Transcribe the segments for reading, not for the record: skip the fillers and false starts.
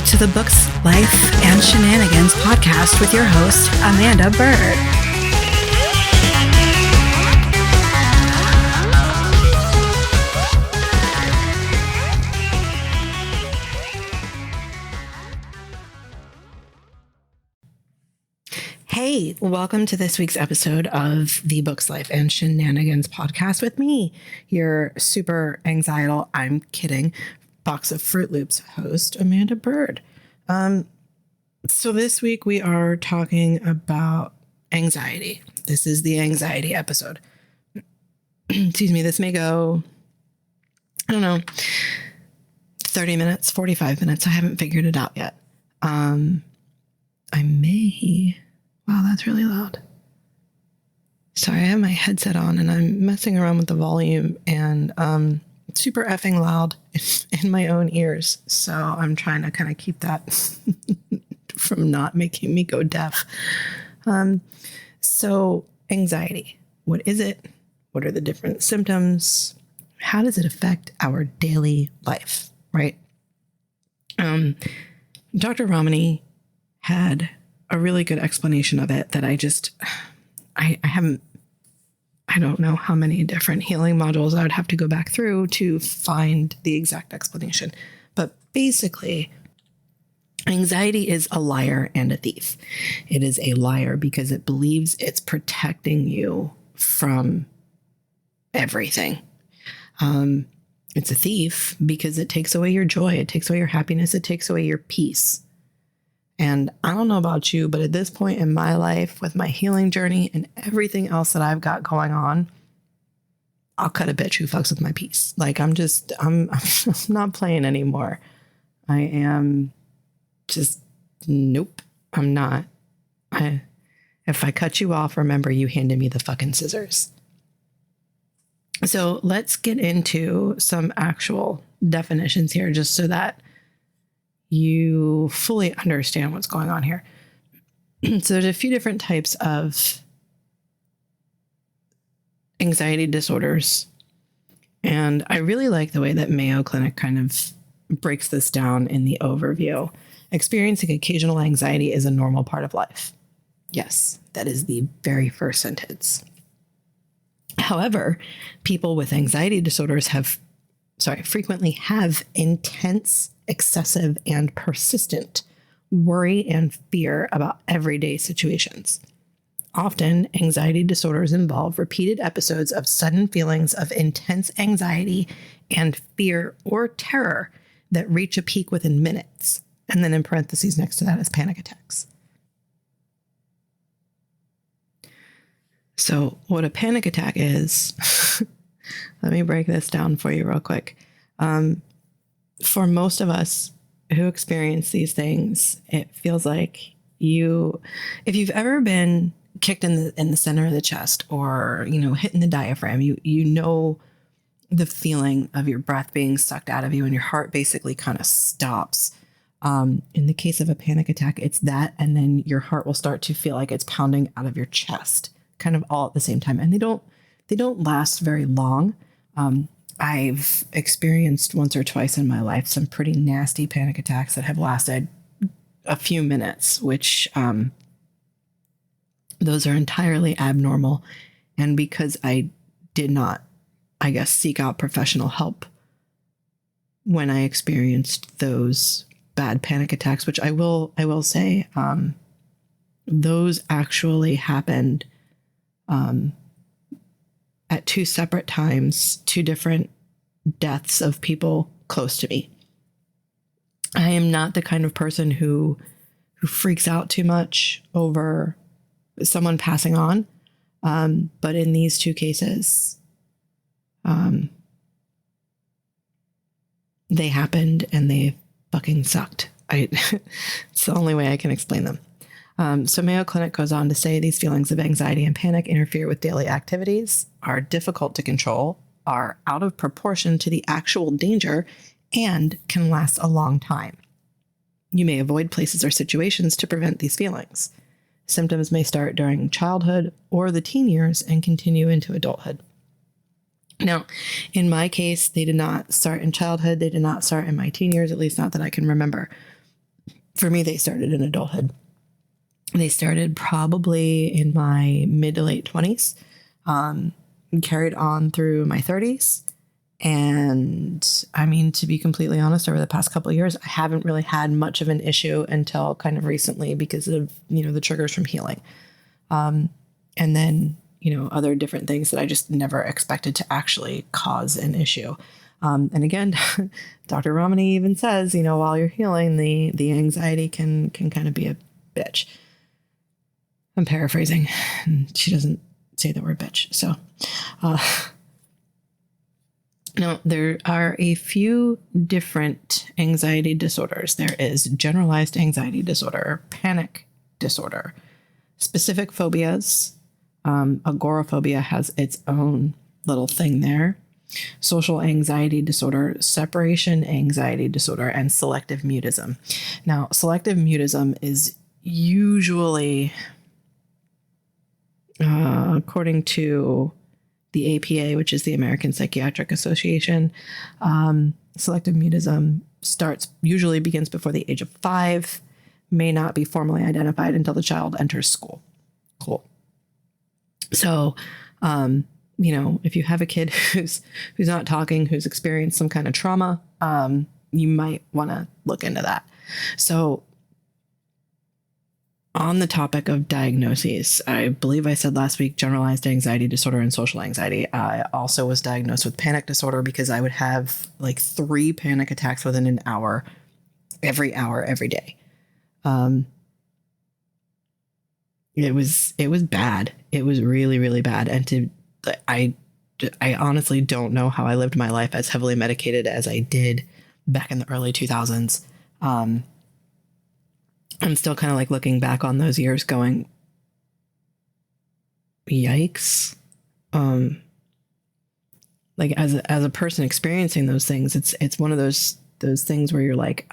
to the Books, Life, and Shenanigans podcast with your host, Amanda Bird. Hey, welcome to this week's episode of the Books, Life, and Shenanigans podcast with me, your super anxietal, I'm kidding, box of Fruit Loops host, Amanda Bird. So this week we are talking about anxiety. This is the anxiety episode. Excuse me, this may go, 30 minutes, 45 minutes. I haven't figured it out yet. Wow, that's really loud. Sorry, I have my headset on and I'm messing around with the volume and it's super effing loud in my own ears. So I'm trying to kind of keep that from not making me go deaf. So anxiety, what is it? What are the different symptoms? How does it affect our daily life, right? Dr. Ramani had a really good explanation of it that I don't know how many different healing modules I would have to go back through to find the exact explanation. But basically, anxiety is a liar and a thief. It is a liar because it believes it's protecting you from everything. It's a thief because it takes away your joy. It takes away your happiness. It takes away your peace. And I don't know about you, but at this point in my life, with my healing journey and everything else that I've got going on, I'll cut a bitch who fucks with my peace. Like I'm not playing anymore. I am just, nope, I'm not. If I cut you off, remember you handed me the fucking scissors. So let's get into some actual definitions here just so that you fully understand what's going on here. So there's a few different types of anxiety disorders. And I really like the way that Mayo Clinic kind of breaks this down in the overview. Experiencing occasional anxiety is a normal part of life. Yes, that is the very first sentence. However, people with anxiety disorders frequently have intense, excessive, and persistent worry and fear about everyday situations. Often, anxiety disorders involve repeated episodes of sudden feelings of intense anxiety and fear or terror that reach a peak within minutes. And then in parentheses next to that is panic attacks. So what a panic attack is, let me break this down for you real quick. For most of us who experience these things, it feels like if you've ever been kicked in the center of the chest or, hit in the diaphragm, you know the feeling of your breath being sucked out of you and your heart basically kind of stops. In the case of a panic attack, it's that, and then your heart will start to feel like it's pounding out of your chest, kind of all at the same time. And they don't last very long. I've experienced once or twice in my life some pretty nasty panic attacks that have lasted a few minutes, which those are entirely abnormal. And because I did not, seek out professional help when I experienced those bad panic attacks, which I will say, those actually happened at two separate times, two different deaths of people close to me. I am not the kind of person who freaks out too much over someone passing on. But in these two cases, they happened and they fucking sucked. It's the only way I can explain them. So Mayo Clinic goes on to say these feelings of anxiety and panic interfere with daily activities, are difficult to control, are out of proportion to the actual danger, and can last a long time. You may avoid places or situations to prevent these feelings. Symptoms may start during childhood or the teen years and continue into adulthood. Now, in my case, they did not start in childhood. They did not start in my teen years, at least not that I can remember. for me, they started in adulthood. They started probably in my mid to late 20s, carried on through my 30s. And I mean, to be completely honest, over the past couple of years, I haven't really had much of an issue until kind of recently because of, the triggers from healing. And then, other different things that I just never expected to actually cause an issue. And again, Dr. Ramani even says, while you're healing, the anxiety can kind of be a bitch. I'm paraphrasing. She doesn't say the word bitch. So, now, there are a few different anxiety disorders. There is generalized anxiety disorder, panic disorder, specific phobias. Agoraphobia has its own little thing there. Social anxiety disorder, separation anxiety disorder, and selective mutism. Now, selective mutism is usually, according to the APA, which is the American Psychiatric Association, selective mutism usually begins before the age of 5, may not be formally identified until the child enters school. Cool. So, if you have a kid who's not talking, who's experienced some kind of trauma, you might want to look into that. So, on the topic of diagnoses, I believe I said last week, generalized anxiety disorder and social anxiety. I also was diagnosed with panic disorder because I would have like 3 panic attacks within an hour, every day. It was bad. It was really, really bad. And I honestly don't know how I lived my life as heavily medicated as I did back in the early 2000s. I'm still kind of like looking back on those years going, yikes. Like as a person experiencing those things, it's one of those things where you're like,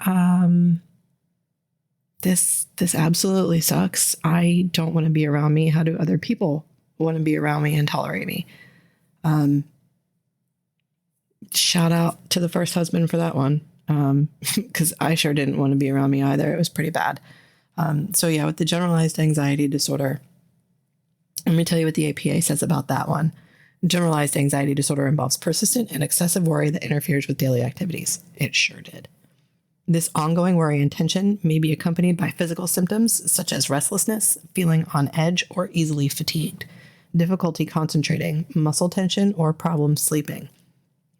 this absolutely sucks. I don't want to be around me. How do other people want to be around me and tolerate me? Shout out to the first husband for that one. Because I sure didn't want to be around me either. It was pretty bad. So yeah, with the generalized anxiety disorder, let me tell you what the APA says about that one. Generalized anxiety disorder involves persistent and excessive worry that interferes with daily activities. It sure did. This ongoing worry and tension may be accompanied by physical symptoms such as restlessness, feeling on edge or easily fatigued, difficulty concentrating, muscle tension, or problem sleeping.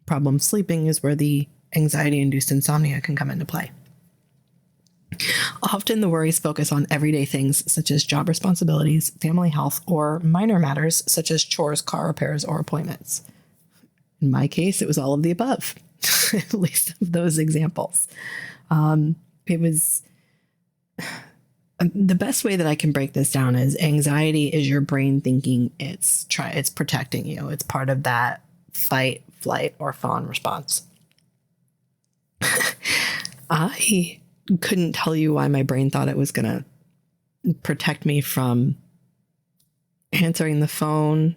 Problem sleeping is where the anxiety-induced insomnia can come into play. Often the worries focus on everyday things such as job responsibilities, family health, or minor matters such as chores, car repairs, or appointments. In my case, it was all of the above, at least of those examples. It was the best way that I can break this down is anxiety is your brain thinking it's protecting you. It's part of that fight, flight, or fawn response. I couldn't tell you why my brain thought it was going to protect me from answering the phone,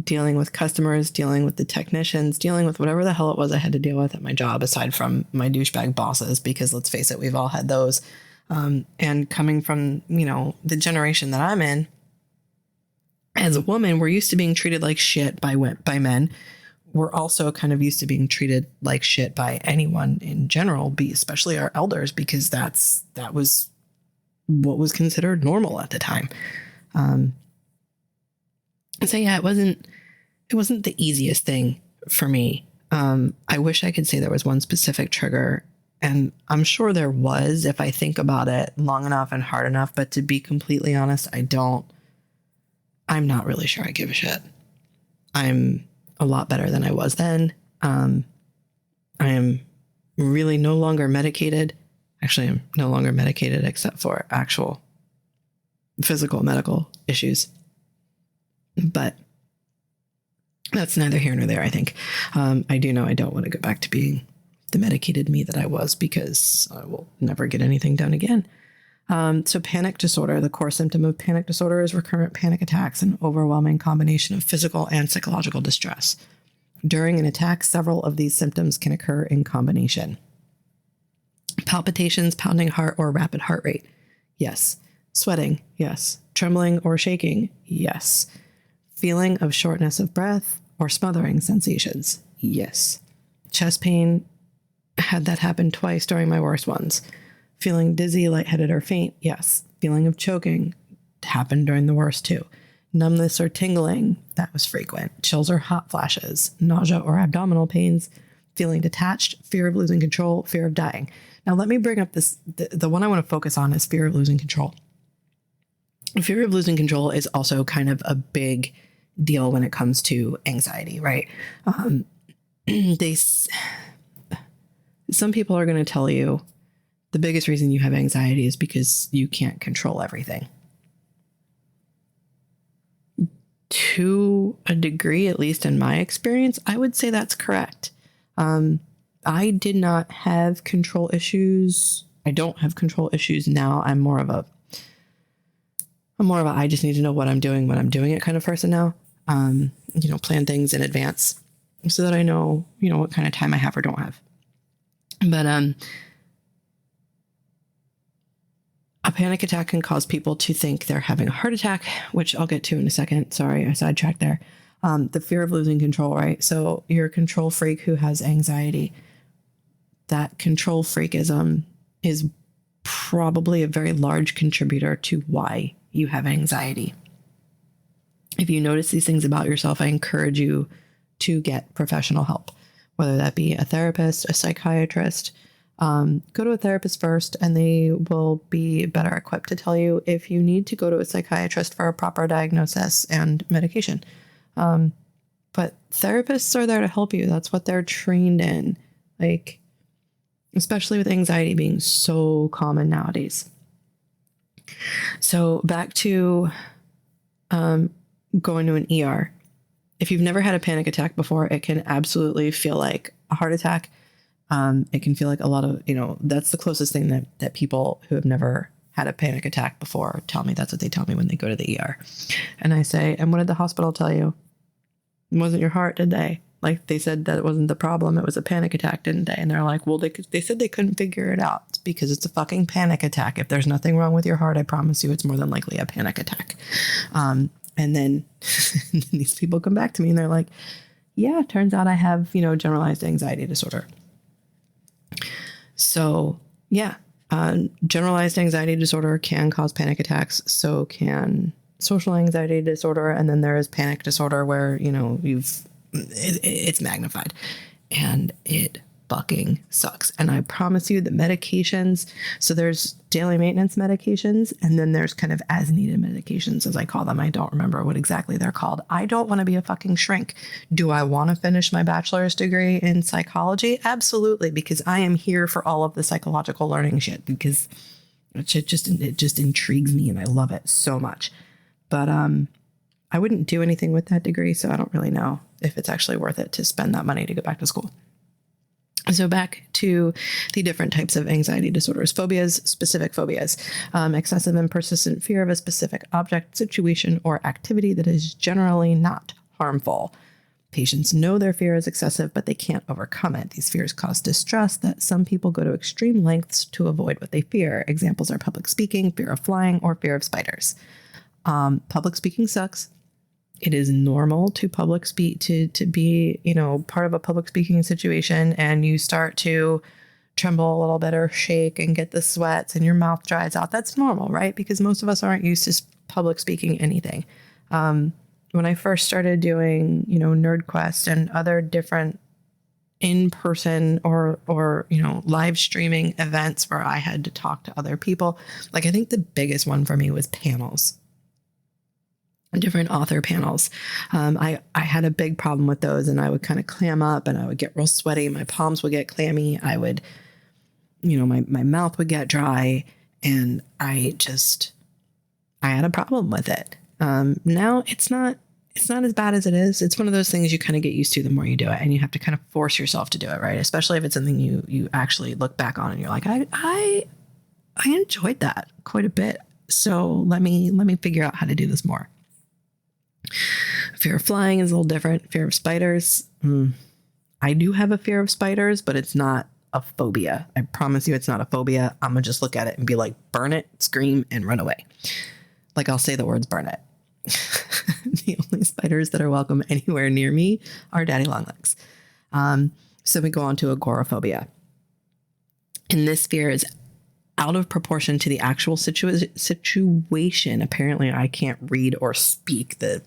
dealing with customers, dealing with the technicians, dealing with whatever the hell it was I had to deal with at my job, aside from my douchebag bosses, because let's face it, we've all had those. And coming from, the generation that I'm in, as a woman, we're used to being treated like shit by men. We're also kind of used to being treated like shit by anyone in general, especially our elders, because that was what was considered normal at the time. So yeah, it wasn't the easiest thing for me. I wish I could say there was one specific trigger, and I'm sure there was if I think about it long enough and hard enough, but to be completely honest, I'm not really sure I give a shit. I'm a lot better than I was then. I am really no longer medicated. Actually, I'm no longer medicated except for actual physical medical issues. But that's neither here nor there, I think. I do know I don't want to go back to being the medicated me that I was, because I will never get anything done again. So panic disorder, the core symptom of panic disorder is recurrent panic attacks, an overwhelming combination of physical and psychological distress. During an attack, several of these symptoms can occur in combination. Palpitations, pounding heart, or rapid heart rate? Yes. Sweating? Yes. Trembling or shaking? Yes. Feeling of shortness of breath or smothering sensations? Yes. Chest pain? Had that happen twice during my worst ones. Feeling dizzy, lightheaded, or faint? Yes. Feeling of choking? Happened during the worst too. Numbness or tingling? That was frequent. Chills or hot flashes? Nausea or abdominal pains? Feeling detached? Fear of losing control? Fear of dying? Now let me bring up this. The one I want to focus on is fear of losing control. Fear of losing control is also kind of a big deal when it comes to anxiety, right? Some people are going to tell you the biggest reason you have anxiety is because you can't control everything. To a degree, at least in my experience, I would say that's correct. I did not have control issues. I don't have control issues now. I'm more of a I just need to know what I'm doing when I'm doing it kind of person now. Plan things in advance so that I know, what kind of time I have or don't have. But a panic attack can cause people to think they're having a heart attack, which I'll get to in a second. Sorry, I sidetracked there. The fear of losing control, right? So you're a control freak who has anxiety. That control freakism is probably a very large contributor to why you have anxiety. If you notice these things about yourself, I encourage you to get professional help, whether that be a therapist, a psychiatrist. Go to a therapist first, and they will be better equipped to tell you if you need to go to a psychiatrist for a proper diagnosis and medication. But therapists are there to help you. That's what they're trained in, especially with anxiety being so common nowadays. So back to going to an ER. If you've never had a panic attack before, it can absolutely feel like a heart attack. It can feel like a lot of, that's the closest thing that people who have never had a panic attack before tell me. That's what they tell me when they go to the ER. And I say, and what did the hospital tell you? It wasn't your heart, did they? Like, they said that it wasn't the problem. It was a panic attack, didn't they? And they're like, well, they said they couldn't figure it out. It's because it's a fucking panic attack. If there's nothing wrong with your heart, I promise you it's more than likely a panic attack. And then these people come back to me and they're like, yeah, it turns out I have, generalized anxiety disorder. So yeah, generalized anxiety disorder can cause panic attacks. So can social anxiety disorder. And then there is panic disorder where, it's magnified, and it fucking sucks. And I promise you the medications. So there's daily maintenance medications, and then there's kind of as needed medications, as I call them. I don't remember what exactly they're called. I don't want to be a fucking shrink. Do I want to finish my bachelor's degree in psychology? Absolutely. Because I am here for all of the psychological learning shit, because it just intrigues me and I love it so much. But, I wouldn't do anything with that degree. So I don't really know if it's actually worth it to spend that money to go back to school. So back to the different types of anxiety disorders. Phobias, specific phobias, excessive and persistent fear of a specific object, situation, or activity that is generally not harmful. Patients know their fear is excessive, but they can't overcome it. These fears cause distress that some people go to extreme lengths to avoid what they fear. Examples are public speaking, fear of flying, or fear of spiders. Public speaking sucks. It is normal to public speak, to be, part of a public speaking situation, and you start to tremble a little bit or shake and get the sweats and your mouth dries out. That's normal, right? Because most of us aren't used to public speaking anything. When I first started doing, NerdQuest and other different in-person or live streaming events where I had to talk to other people, I think the biggest one for me was panels. Different author panels. I had a big problem with those, and I would kind of clam up and I would get real sweaty. My palms would get clammy. I would, my mouth would get dry, and I had a problem with it. Now it's not as bad as it is. It's one of those things you kind of get used to the more you do it, and you have to kind of force yourself to do it, right? Especially if it's something you actually look back on and you're like, I enjoyed that quite a bit. So let me figure out how to do this more. Fear of flying is a little different. Fear of spiders. I do have a fear of spiders, but it's not a phobia. I promise you it's not a phobia. I'm going to just look at it and be like, burn it, scream, and run away. Like I'll say the words burn it. The only spiders that are welcome anywhere near me are daddy long legs. So we go on to agoraphobia. And this fear is out of proportion to the actual situation. Apparently, I can't read or speak. The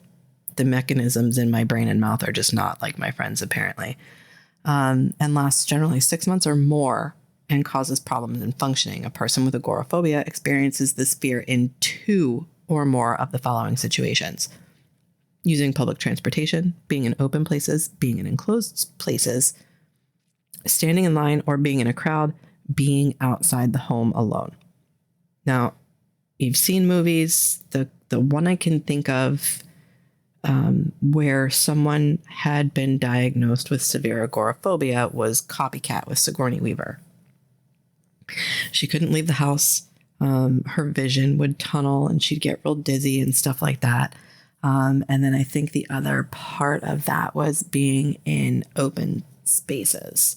mechanisms in my brain and mouth are just not like my friends, apparently. And lasts generally 6 months or more and causes problems in functioning. A person with agoraphobia experiences this fear in 2 or more of the following situations: using public transportation, being in open places, being in enclosed places, standing in line or being in a crowd, being outside the home alone. Now, you've seen movies. The one I can think of where someone had been diagnosed with severe agoraphobia was Copycat with Sigourney Weaver. She couldn't leave the house. Her vision would tunnel and she'd get real dizzy and stuff like that. And then I think the other part of that was being in open spaces.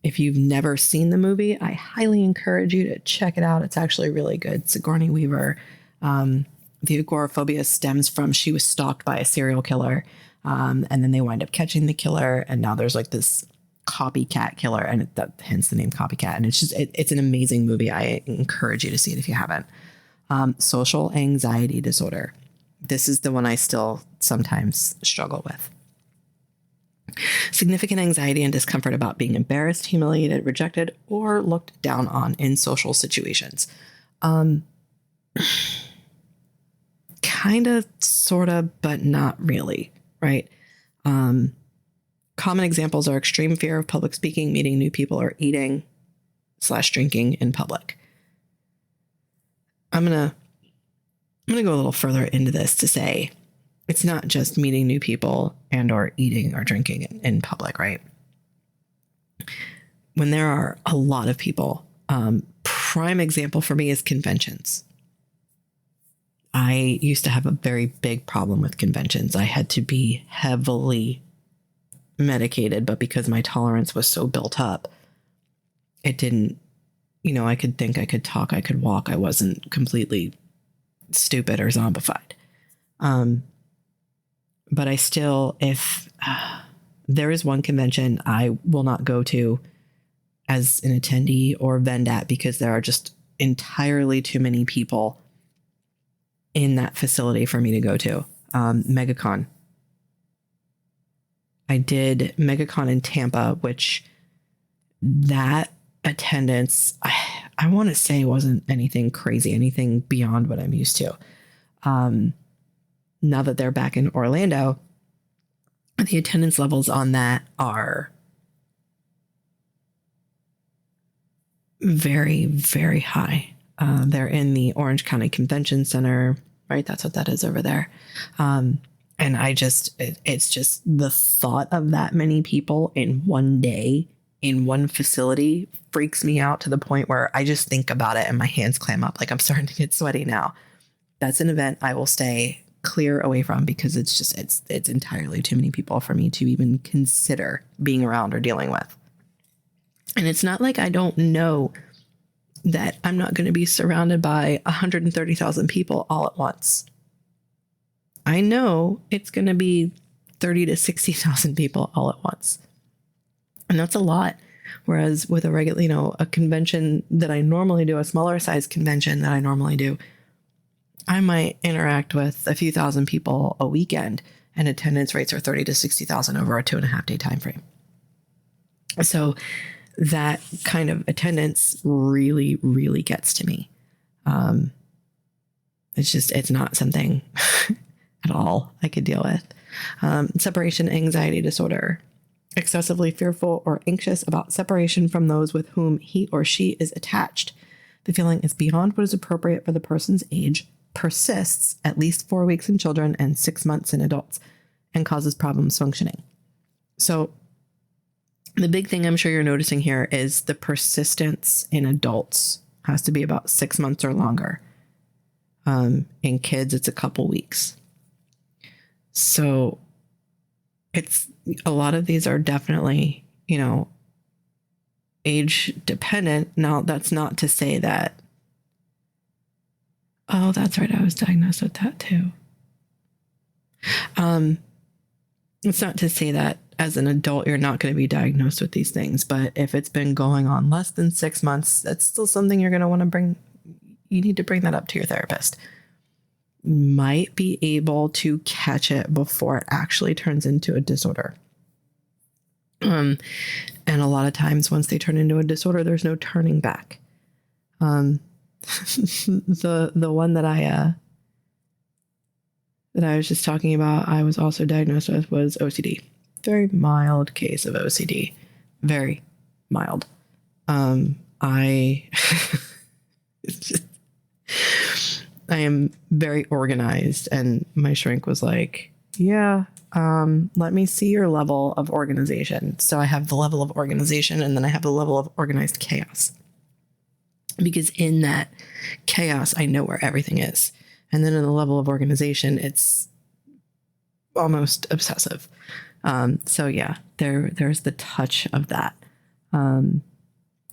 If you've never seen the movie, I highly encourage you to check it out. It's actually really good. Sigourney Weaver. The agoraphobia stems from she was stalked by a serial killer. And then they wind up catching the killer. And now there's like this copycat killer, and hence the name Copycat. And it's just, it's an amazing movie. I encourage you to see it if you haven't. Social anxiety disorder. This is the one I still sometimes struggle with. Significant anxiety and discomfort about being embarrassed, humiliated, rejected, or looked down on in social situations. Kind of, sort of, but not really, right? Common examples are extreme fear of public speaking, meeting new people, or eating/drinking in public. I'm gonna go a little further into this to say it's not just meeting new people and or eating or drinking in public, right? When there are a lot of people, prime example for me is conventions. I used to have a very big problem with conventions. I had to be heavily medicated, but because my tolerance was so built up, it didn't, I could think, I could talk, I could walk. I wasn't completely stupid or zombified. But I still, if there is one convention I will not go to as an attendee or vend at because there are just entirely too many people in that facility for me to go to. MegaCon. I did MegaCon in Tampa, which that attendance, I want to say wasn't anything crazy, anything beyond what I'm used to. Now that they're back in Orlando, the attendance levels on that are very, very high. They're in the Orange County Convention Center, right? That's what that is over there. And it's just the thought of that many people in one day in one facility freaks me out to the point where I just think about it and my hands clam up. Like I'm starting to get sweaty now. That's an event I will stay clear away from because it's entirely too many people for me to even consider being around or dealing with. And it's not like I don't know that I'm not going to be surrounded by 130,000 people all at once. I know it's going to be 30 to 60,000 people all at once. And that's a lot. Whereas with a regular, a convention that I normally do, a smaller size convention that I normally do, I might interact with a few thousand people a weekend, and attendance rates are 30 to 60,000 over a 2.5 day time frame. So that kind of attendance really, really gets to me. It's not something at all I could deal with. Separation anxiety disorder. Excessively fearful or anxious about separation from those with whom he or she is attached. The feeling is beyond what is appropriate for the person's age, persists at least 4 weeks in children and 6 months in adults, and causes problems functioning. So the big thing I'm sure you're noticing here is the persistence in adults has to be about 6 months or longer. In kids, it's a couple weeks. So it's a lot of these are definitely, age dependent. Now, that's not to say that, oh, that's right, I was diagnosed with that too. It's not to say that as an adult, you're not going to be diagnosed with these things, but if it's been going on less than 6 months, that's still something you're going to want to bring. You need to bring that up to your therapist. You might be able to catch it before it actually turns into a disorder. And a lot of times once they turn into a disorder, there's no turning back. The one that I was just talking about, I was also diagnosed with, was OCD. Very mild case of OCD. Very mild. I am very organized, and my shrink was like, yeah, let me see your level of organization. So I have the level of organization, and then I have the level of organized chaos. Because in that chaos, I know where everything is. And then in the level of organization, it's almost obsessive. So yeah, there's the touch of that.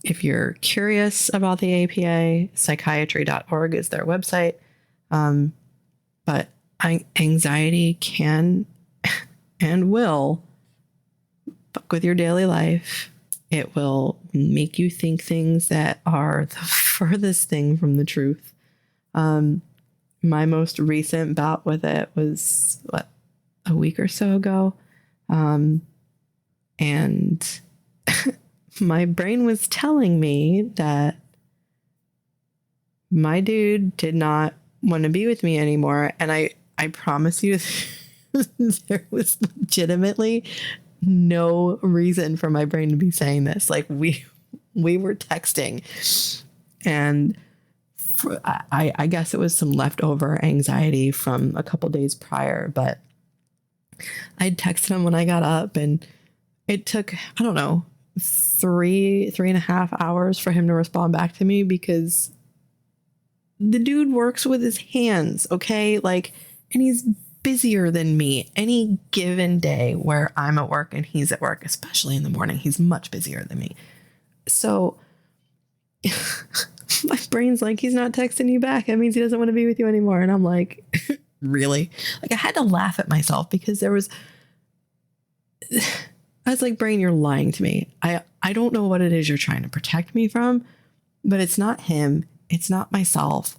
If you're curious about the APA, psychiatry.org is their website. But anxiety can and will fuck with your daily life. It will make you think things that are the furthest thing from the truth. My most recent bout with it was, a week or so ago. And my brain was telling me that my dude did not want to be with me anymore. And I promise you, there was legitimately no reason for my brain to be saying this. Like we were texting, and I guess it was some leftover anxiety from a couple days prior, but I'd texted him when I got up, and it took, I don't know, 3.5 hours for him to respond back to me, because the dude works with his hands. Okay. Like, and he's busier than me any given day where I'm at work and he's at work, especially in the morning. He's much busier than me. So my brain's like, he's not texting you back. That means he doesn't want to be with you anymore. And I'm like, really? Like, I had to laugh at myself, because I was like, brain, you're lying to me. I don't know what it is you're trying to protect me from, but it's not him. It's not myself.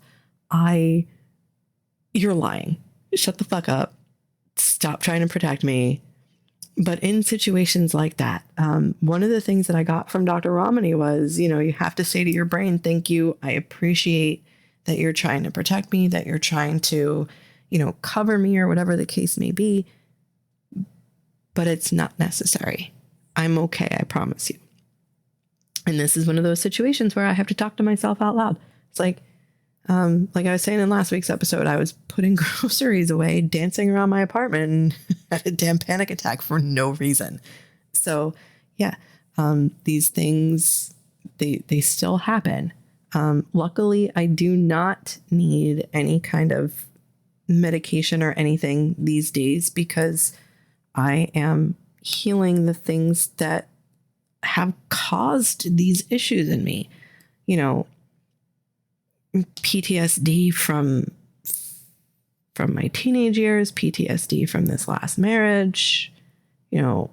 You're lying. Shut the fuck up. Stop trying to protect me. But in situations like that, one of the things that I got from Dr. Romani was, you have to say to your brain, thank you. I appreciate that you're trying to protect me, that you're trying to, cover me, or whatever the case may be. But it's not necessary. I'm okay. I promise you. And this is one of those situations where I have to talk to myself out loud. It's like I was saying in last week's episode, I was putting groceries away, dancing around my apartment, and had a damn panic attack for no reason. So yeah, these things, they still happen. Luckily, I do not need any kind of medication or anything these days, because I am healing the things that have caused these issues in me. PTSD from my teenage years, PTSD from this last marriage, 2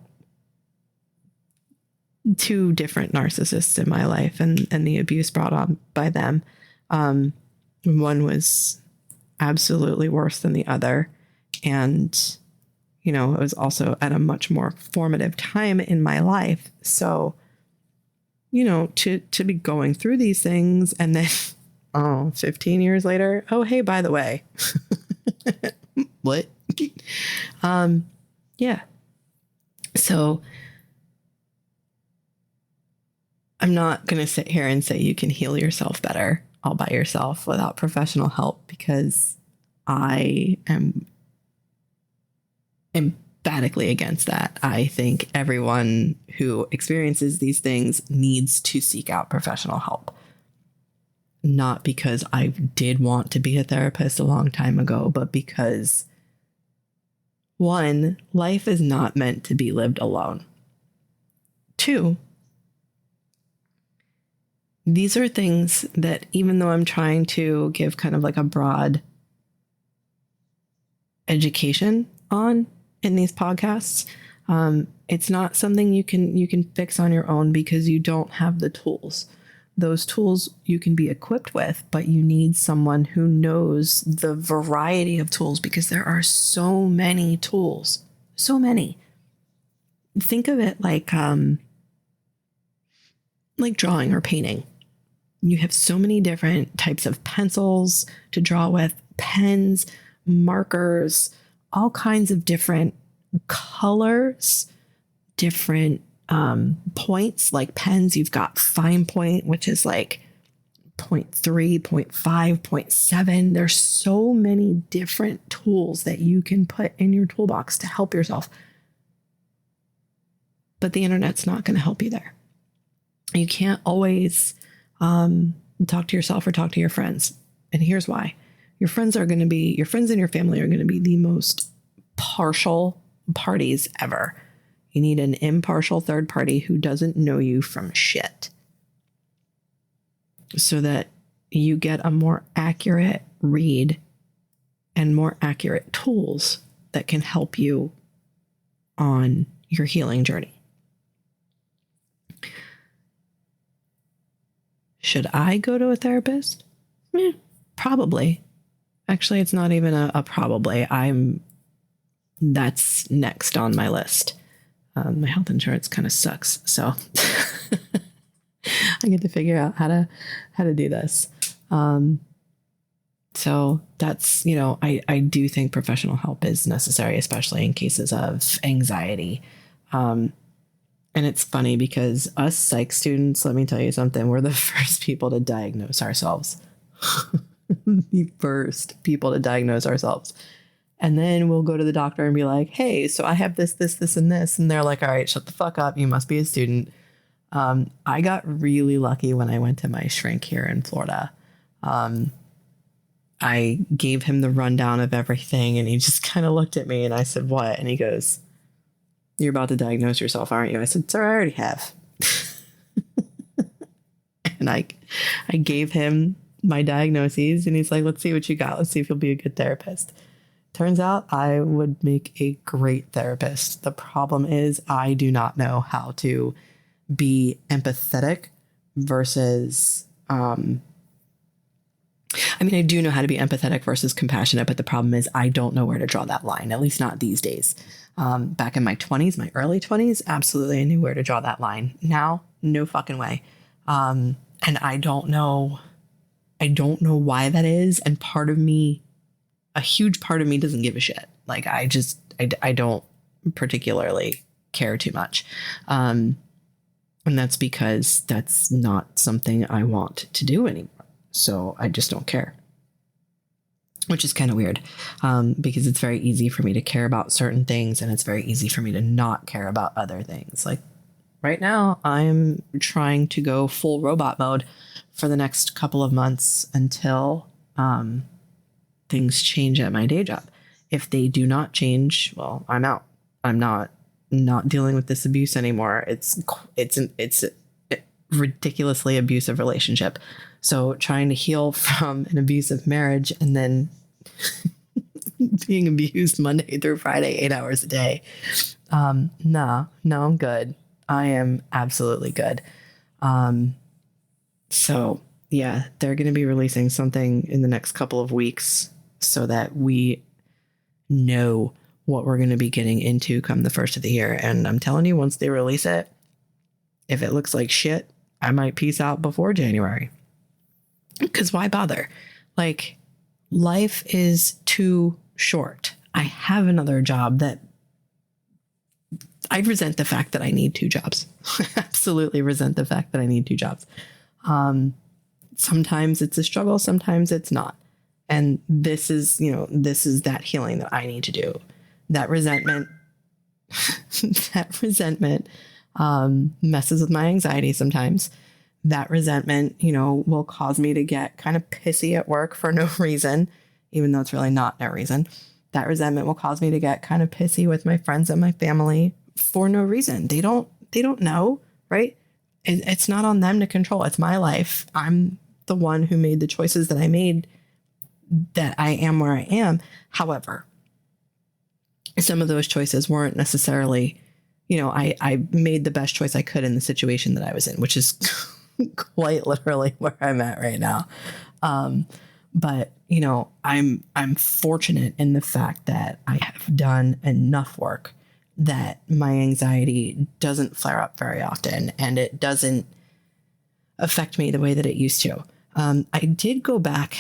different narcissists in my life, and the abuse brought on by them. One was absolutely worse than the other. And, it was also at a much more formative time in my life. So, to be going through these things, and then 15 years later, oh, hey, by the way, what? Yeah. So I'm not going to sit here and say you can heal yourself better all by yourself without professional help, because I am emphatically against that. I think everyone who experiences these things needs to seek out professional help. Not because I did want to be a therapist a long time ago, but because, 1, life is not meant to be lived alone. 2, these are things that, even though I'm trying to give kind of like a broad education on in these podcasts, it's not something you can fix on your own because you don't have the tools. Those tools you can be equipped with, but you need someone who knows the variety of tools, because there are so many tools, so many. Think of it like drawing or painting. You have so many different types of pencils to draw with, pens, markers, all kinds of different colors, different points. Like pens, you've got fine point, which is like 0.3, 0.5, 0.7. There's so many different tools that you can put in your toolbox to help yourself. But the internet's not going to help you there. You can't always talk to yourself or talk to your friends. And here's why. Your friends and your family are going to be the most partial parties ever. You need an impartial third party who doesn't know you from shit, so that you get a more accurate read and more accurate tools that can help you on your healing journey. Should I go to a therapist? Probably. Actually, it's not even a probably. That's next on my list. My health insurance kind of sucks, so I get to figure out how to do this. So that's, I do think professional help is necessary, especially in cases of anxiety. And it's funny because us psych students, let me tell you something, we're the first people to diagnose ourselves. The first people to diagnose ourselves. And then we'll go to the doctor and be like, hey, so I have this, and this. And they're like, all right, shut the fuck up. You must be a student. I got really lucky when I went to my shrink here in Florida. I gave him the rundown of everything, and he just kind of looked at me, and I said, what? And he goes, you're about to diagnose yourself, aren't you? I said, sir, I already have. And I gave him my diagnoses, and he's like, let's see what you got. Let's see if you'll be a good therapist. Turns out I would make a great therapist. The problem is I do not know how to be empathetic versus, I do know how to be empathetic versus compassionate, but the problem is I don't know where to draw that line, at least not these days. Back in my 20s, my early 20s, absolutely I knew where to draw that line. Now, no fucking way. And I don't know why that is. And a huge part of me doesn't give a shit. Like I don't particularly care too much. And that's because that's not something I want to do anymore. So I just don't care, which is kind of weird, because it's very easy for me to care about certain things, and it's very easy for me to not care about other things. Like right now, I'm trying to go full robot mode for the next couple of months until things change at my day job. If they do not change, well, I'm out. I'm not dealing with this abuse anymore. It's a ridiculously abusive relationship. So trying to heal from an abusive marriage and then being abused Monday through Friday, 8 hours a day. No, I'm good. I am absolutely good. So yeah, they're going to be releasing something in the next couple of weeks so that we know what we're going to be getting into come the first of the year. And I'm telling you, once they release it, if it looks like shit, I might peace out before January. Because why bother? Like, life is too short. I have another job that I resent the fact that I need 2 jobs. Absolutely resent the fact that I need 2 jobs. Sometimes it's a struggle, sometimes it's not. And this is that healing that I need to do. That resentment, messes with my anxiety sometimes. That resentment, will cause me to get kind of pissy at work for no reason, even though it's really not no reason. That resentment will cause me to get kind of pissy with my friends and my family for no reason. They don't know, right? It's not on them to control. It's my life. I'm the one who made the choices that I made, that I am where I am. However, some of those choices weren't necessarily, I made the best choice I could in the situation that I was in, which is quite literally where I'm at right now. But I'm fortunate in the fact that I have done enough work that my anxiety doesn't flare up very often, and it doesn't affect me the way that it used to. I did go back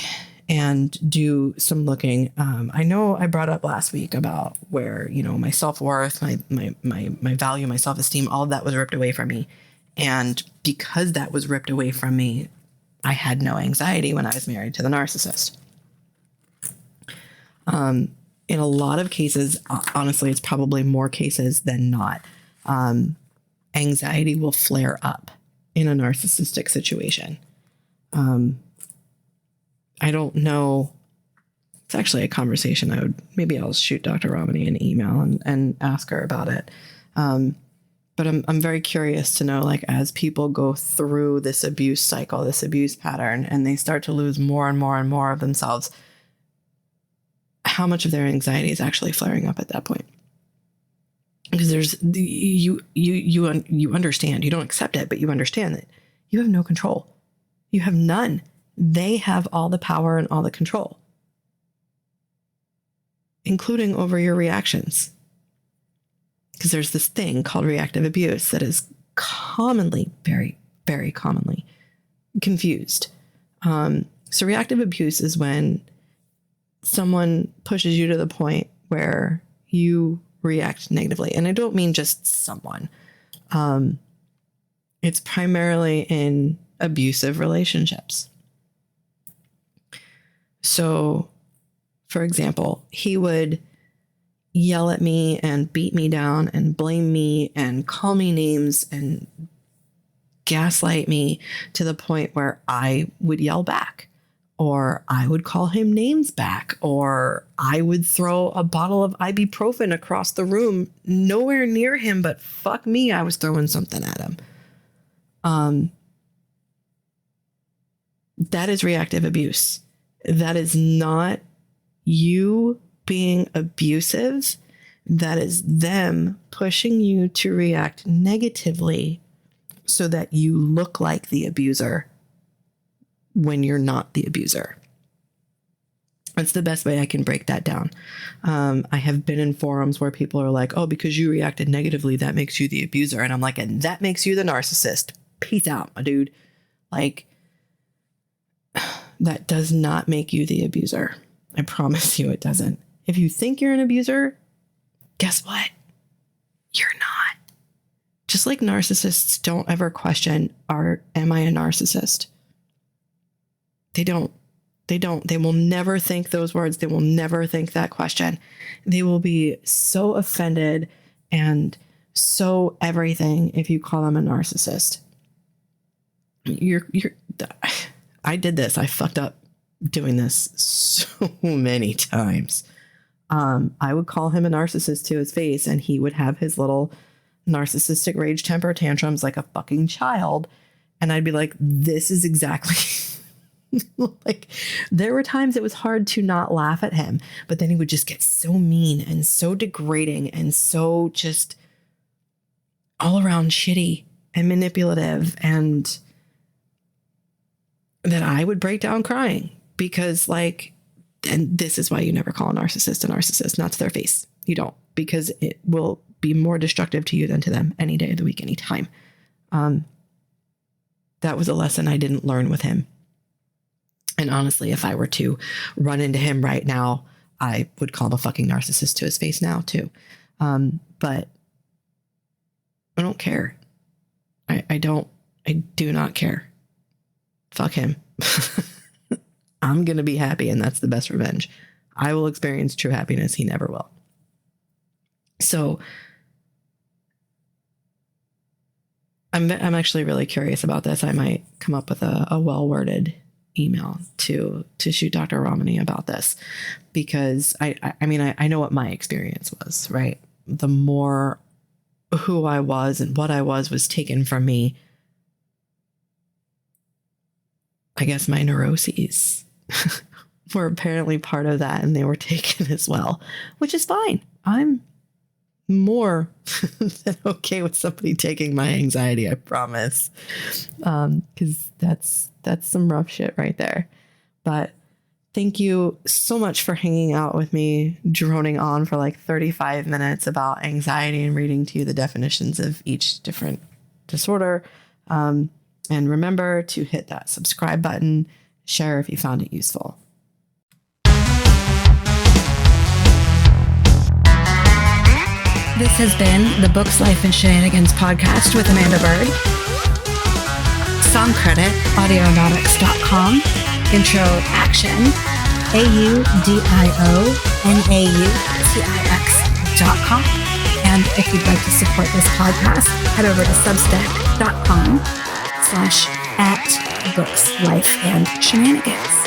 and do some looking. I know I brought up last week about where, my self-worth, my value, my self-esteem, all of that was ripped away from me. And because that was ripped away from me, I had no anxiety when I was married to the narcissist. In a lot of cases, honestly, it's probably more cases than not. Anxiety will flare up in a narcissistic situation. I don't know. It's actually a conversation maybe I'll shoot Dr. Romani an email and ask her about it. But I'm very curious to know, like, as people go through this abuse cycle, this abuse pattern, and they start to lose more and more and more of themselves, how much of their anxiety is actually flaring up at that point. Because you understand, you don't accept it, but you understand that you have no control. You have none. They have all the power and all the control, including over your reactions. Because there's this thing called reactive abuse that is commonly, very, very commonly confused. So reactive abuse is when someone pushes you to the point where you react negatively. And I don't mean just someone. It's primarily in abusive relationships. So, for example, he would yell at me and beat me down and blame me and call me names and gaslight me to the point where I would yell back, or I would call him names back, or I would throw a bottle of ibuprofen across the room, nowhere near him, but fuck me, I was throwing something at him. That is reactive abuse. That is not you being abusive. That is them pushing you to react negatively so that you look like the abuser when you're not the abuser. That's the best way I can break that down. I have been in forums where people are like, oh, because you reacted negatively, that makes you the abuser. And I'm like, and that makes you the narcissist. Peace out, my dude. Like, that does not make you the abuser. I promise you it doesn't. If you think you're an abuser, guess what? You're not. Just like narcissists don't ever question, am I a narcissist? They don't. They will never think those words. They will never think that question. They will be so offended and so everything if you call them a narcissist. I did this. I fucked up doing this so many times. I would call him a narcissist to his face, and he would have his little narcissistic rage temper tantrums like a fucking child. And I'd be like, this is exactly like, there were times it was hard to not laugh at him, but then he would just get so mean and so degrading and so just all around shitty and manipulative, and that I would break down crying because, like, and this is why you never call a narcissist, not to their face. You don't, because it will be more destructive to you than to them any day of the week, any time. That was a lesson I didn't learn with him. And honestly, if I were to run into him right now, I would call him a fucking narcissist to his face now too. But I don't care. I do not care. Fuck him. I'm going to be happy, and that's the best revenge. I will experience true happiness. He never will. So I'm actually really curious about this. I might come up with a well-worded email to shoot Dr. Romani about this, because I know what my experience was, right? The more who I was and what I was taken from me I guess my neuroses were apparently part of that, and they were taken as well, which is fine. I'm more than okay with somebody taking my anxiety, I promise. Because that's some rough shit right there. But thank you so much for hanging out with me, droning on for like 35 minutes about anxiety and reading to you the definitions of each different disorder. And remember to hit that subscribe button, share if you found it useful. This has been the Books, Life, and Shenanigans podcast with Amanda Bird. Song credit, audionautics.com. Intro action, AUDIONAUTIX.com. And if you'd like to support this podcast, head over to substack.com/@Books, Life, and Shenanigans.